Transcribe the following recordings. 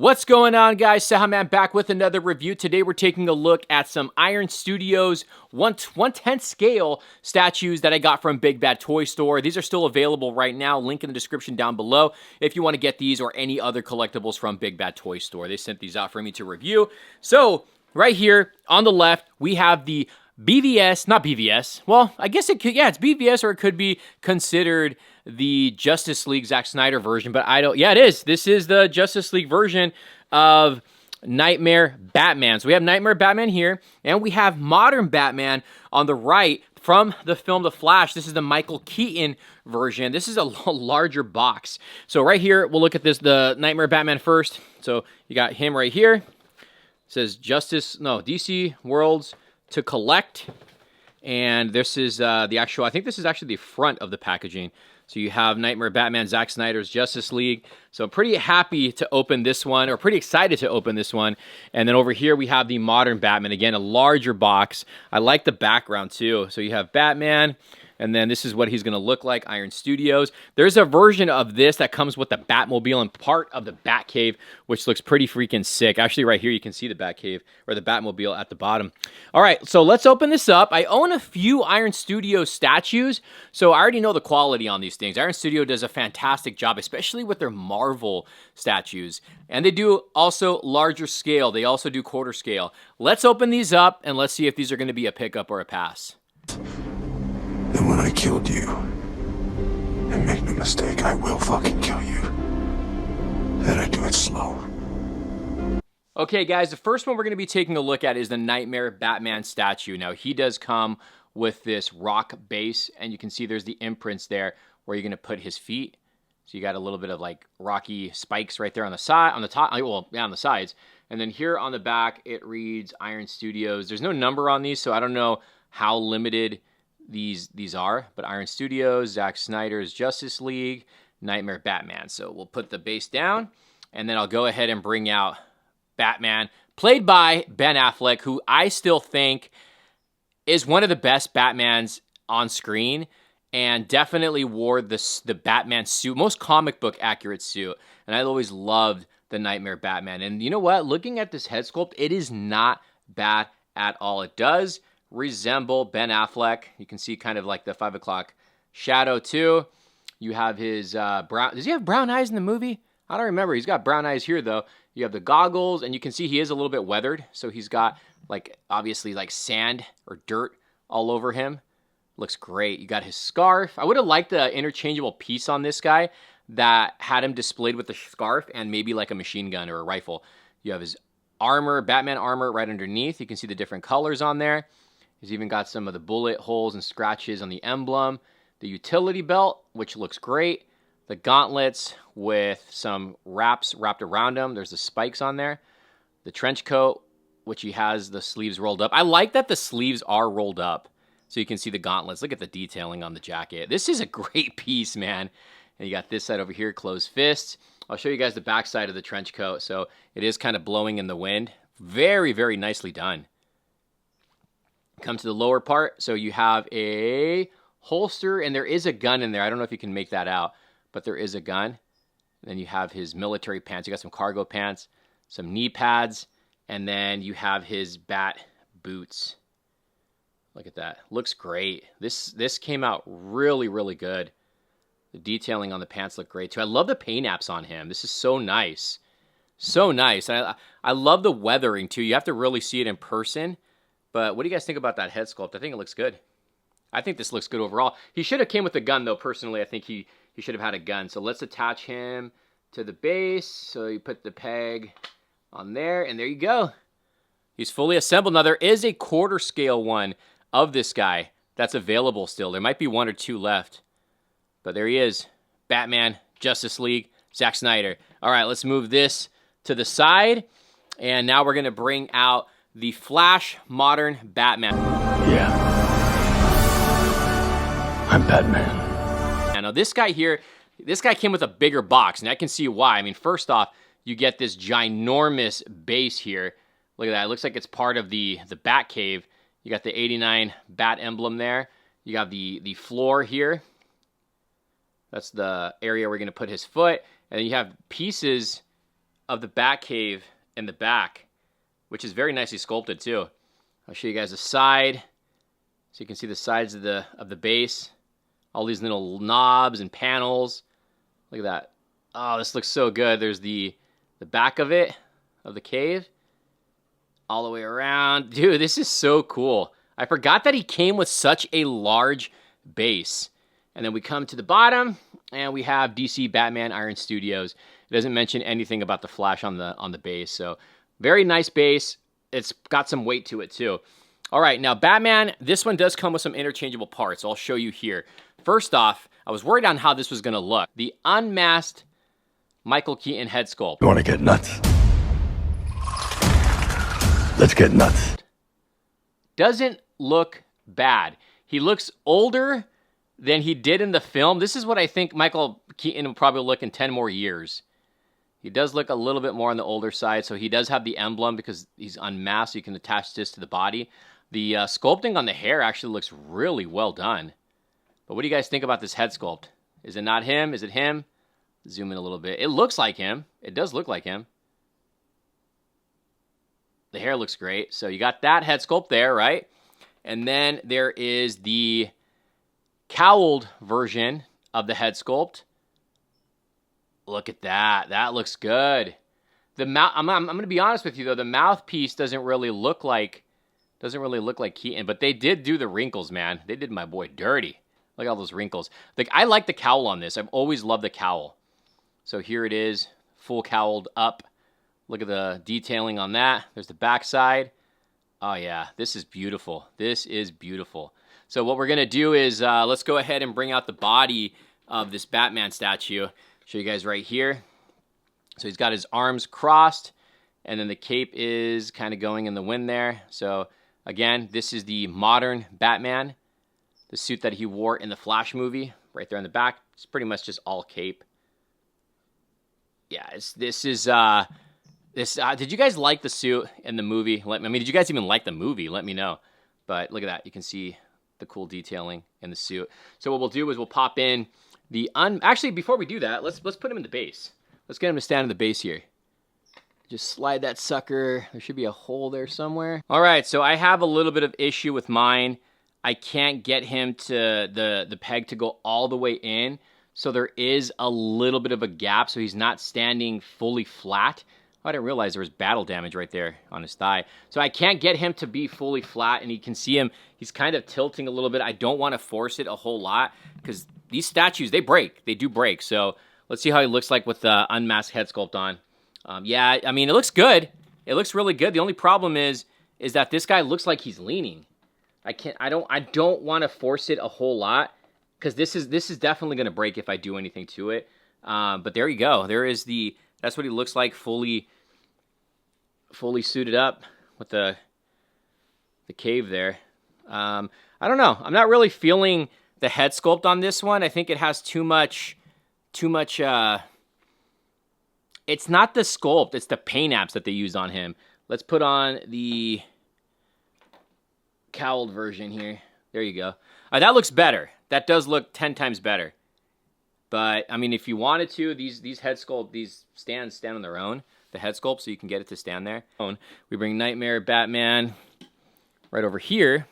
What's going on, guys? Cejaman back with another review. Today we're taking a look at some Iron Studios 1/10 scale statues that I got from Big Bad Toy Store. These are still available right now. Link in the description down below if you want to get these or any other collectibles from Big Bad Toy Store. They sent these out for me to review. So right here on the left, we have the BVS, not BVS. Well, I guess it could, yeah, it's BVS, or it could be considered the Justice League Zack Snyder version, but I don't, yeah, it is. This is the Justice League version of Knightmare Batman. So we have Knightmare Batman here, and we have modern Batman on the right from the film The Flash. This is the Michael Keaton version. This is a larger box. So right here, we'll look at this, the Knightmare Batman first. So you got him right here. It says DC Worlds to collect. And this is the actual, I think this is actually the front of the packaging. So you have Knightmare Batman, Zack Snyder's Justice League. So I'm pretty happy to open this one, or pretty excited to open this one. And then over here we have the modern Batman. Again, a larger box. I like the background too. So you have Batman, and then this is what he's going to look like, Iron Studios. There's a version of this that comes with the Batmobile and part of the Batcave, which looks pretty freaking sick. Actually, right here, you can see the Batcave, or the Batmobile at the bottom. All right, so let's open this up. I own a few Iron Studios statues, so I already know the quality on these things. Iron Studio does a fantastic job, especially with their Marvel statues. And they do also larger scale. They also do quarter scale. Let's open these up, and let's see if these are going to be a pickup or a pass. And when I killed you, and make no mistake, I will fucking kill you. And I do it slow. Okay, guys, the first one we're going to be taking a look at is the Knightmare Batman statue. Now, he does come with this rock base, and you can see there's the imprints there where you're going to put his feet. So you got a little bit of like rocky spikes right there on the side, on the top, well, yeah, on the sides. And then here on the back, it reads Iron Studios. There's no number on these, so I don't know how limited these are, but Iron Studios, Zack Snyder's Justice League, Knightmare Batman. So we'll put the base down, and then I'll go ahead and bring out Batman, played by Ben Affleck, who I still think is one of the best Batmans on screen, and definitely wore the Batman suit, most comic book accurate suit. And I always loved the Knightmare Batman. And you know what? Looking at this head sculpt, it is not bad at all. It does resemble Ben Affleck. You can see kind of like the 5 o'clock shadow too. You have his brown. Does he have brown eyes in the movie? I don't remember. He's got brown eyes here though. You have the goggles, and you can see he is a little bit weathered. So he's got like obviously like sand or dirt all over him. Looks great. You got his scarf. I would have liked the interchangeable piece on this guy that had him displayed with the scarf and maybe like a machine gun or a rifle. You have his armor, Batman armor right underneath. You can see the different colors on there. He's even got some of the bullet holes and scratches on the emblem. The utility belt, which looks great. The gauntlets with some wraps wrapped around them. There's the spikes on there. The trench coat, which he has the sleeves rolled up. I like that the sleeves are rolled up, so you can see the gauntlets. Look at the detailing on the jacket. This is a great piece, man. And you got this side over here, closed fists. I'll show you guys the back side of the trench coat. So it is kind of blowing in the wind. Very, very nicely done. Come to the lower part. So you have a holster, and there is a gun in there. I don't know if you can make that out, but there is a gun. Then you have his military pants. You got some cargo pants, some knee pads, and then you have his bat boots. Look at that. Looks great. This came out really, really good. The detailing on the pants look great too. I love the paint apps on him. This is so nice. So nice. And I love the weathering too. You have to really see it in person. But what do you guys think about that head sculpt? I think it looks good. I think this looks good overall. He should have came with a gun though, personally. I think he should have had a gun. So let's attach him to the base. So you put the peg on there, and there you go. He's fully assembled. Now there is a quarter scale one of this guy that's available still. There might be one or two left. But there he is. Batman, Justice League, Zack Snyder. All right, let's move this to the side. And now we're going to bring out the Flash modern Batman. Yeah. I'm Batman. And now this guy here, this guy came with a bigger box, and I can see why. I mean, first off, you get this ginormous base here. Look at that. It looks like it's part of the Batcave. You got the 89 Bat emblem there. You got the floor here. That's the area we're going to put his foot. And then you have pieces of the Batcave in the back, which is very nicely sculpted too. I'll show you guys the side, so you can see the sides of the base. All these little knobs and panels. Look at that. Oh, this looks so good. There's the back of it, of the cave, all the way around. Dude, this is so cool. I forgot that he came with such a large base. And then we come to the bottom, and we have DC Batman Iron Studios. It doesn't mention anything about the Flash on the base. So very nice base. It's got some weight to it too. All right, now Batman, this one does come with some interchangeable parts. I'll show you here. First off, I was worried on how this was going to look. The unmasked Michael Keaton head sculpt. You want to get nuts? Let's get nuts. Doesn't look bad. He looks older than he did in the film. This is what I think Michael Keaton will probably look in 10 more years. He does look a little bit more on the older side, so he does have the emblem because he's unmasked, so you can attach this to the body. The sculpting on the hair actually looks really well done. But what do you guys think about this head sculpt? Is it not him? Is it him? Zoom in a little bit. It looks like him. It does look like him. The hair looks great. So you got that head sculpt there, right? And then there is the cowled version of the head sculpt. Look at that. That looks good. The mouth. I'm going to be honest with you though. The mouthpiece doesn't really look like Keaton, but they did do the wrinkles, man. They did my boy dirty. Look at all those wrinkles. Like, I like the cowl on this. I've always loved the cowl. So here it is, full cowled up. Look at the detailing on that. There's the backside. Oh yeah, this is beautiful. This is beautiful. So what we're gonna do is let's go ahead and bring out the body of this Batman statue. Show you guys right here. So he's got his arms crossed, and then the cape is kind of going in the wind there. So again, this is the modern Batman, the suit that he wore in the Flash movie. Right there in the back, it's pretty much just all cape. Yeah, did you guys like the suit in the movie? Did you guys even like the movie? Let me know. But look at that. You can see the cool detailing in the suit. So what we'll do is we'll pop in actually, before we do that, let's put him in the base. Let's get him to stand in the base here. Just slide that sucker. There should be a hole there somewhere. All right, so I have a little bit of issue with mine. I can't get him to the peg to go all the way in. So there is a little bit of a gap, so he's not standing fully flat. Oh, I didn't realize there was battle damage right there on his thigh. So I can't get him to be fully flat, and you can see him, he's kind of tilting a little bit. I don't want to force it a whole lot, because these statues, they break. They do break. So let's see how he looks like with the unmasked head sculpt on. Yeah, I mean, it looks good. It looks really good. The only problem is that this guy looks like he's leaning. I don't want to force it a whole lot, because this is definitely going to break if I do anything to it. But there you go. That's what he looks like, fully suited up with the cave there. I don't know. I'm not really feeling the head sculpt on this one. I think it has too much. It's not the sculpt. It's the paint apps that they used on him. Let's put on the cowled version here. There you go. That looks better. That does look 10 times better. But, I mean, if you wanted to, these head sculpt, these stands stand on their own, the head sculpt, so you can get it to stand there. We bring Knightmare, Batman right over here.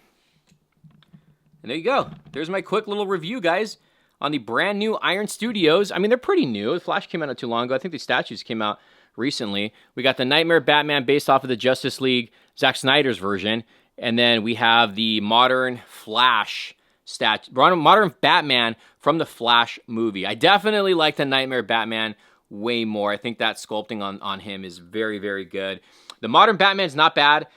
And there you go. There's my quick little review, guys, on the brand new Iron Studios. I mean, they're pretty new. The Flash came out not too long ago. I think the statues came out recently. We got the Knightmare Batman based off of the Justice League, Zack Snyder's version. And then we have the modern Flash modern Batman from the Flash movie. I definitely like the Knightmare Batman way more. I think that sculpting on him is very, very good. The modern Batman's not bad.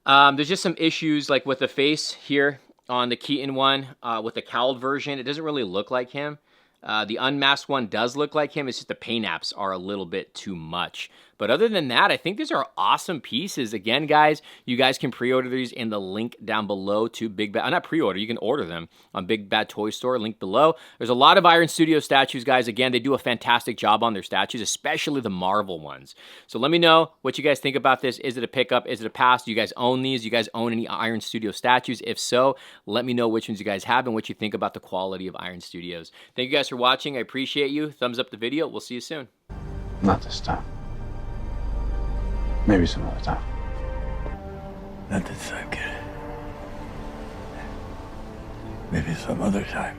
There's just some issues like with the face here on the Keaton one, with the cowled version. It doesn't really look like him. The unmasked one does look like him. It's just the paint apps are a little bit too much. But other than that, I think these are awesome pieces. Again, guys, you guys can pre-order these in the link down below to Big Bad. Not pre-order, you can order them on Big Bad Toy Store, link below. There's a lot of Iron Studio statues, guys. Again, they do a fantastic job on their statues, especially the Marvel ones. So let me know what you guys think about this. Is it a pickup? Is it a pass? Do you guys own these? Do you guys own any Iron Studio statues? If so, let me know which ones you guys have and what you think about the quality of Iron Studios. Thank you guys for watching. I appreciate you. Thumbs up the video. We'll see you soon. Not this time. Maybe some other time. Not this time, kid. Maybe some other time.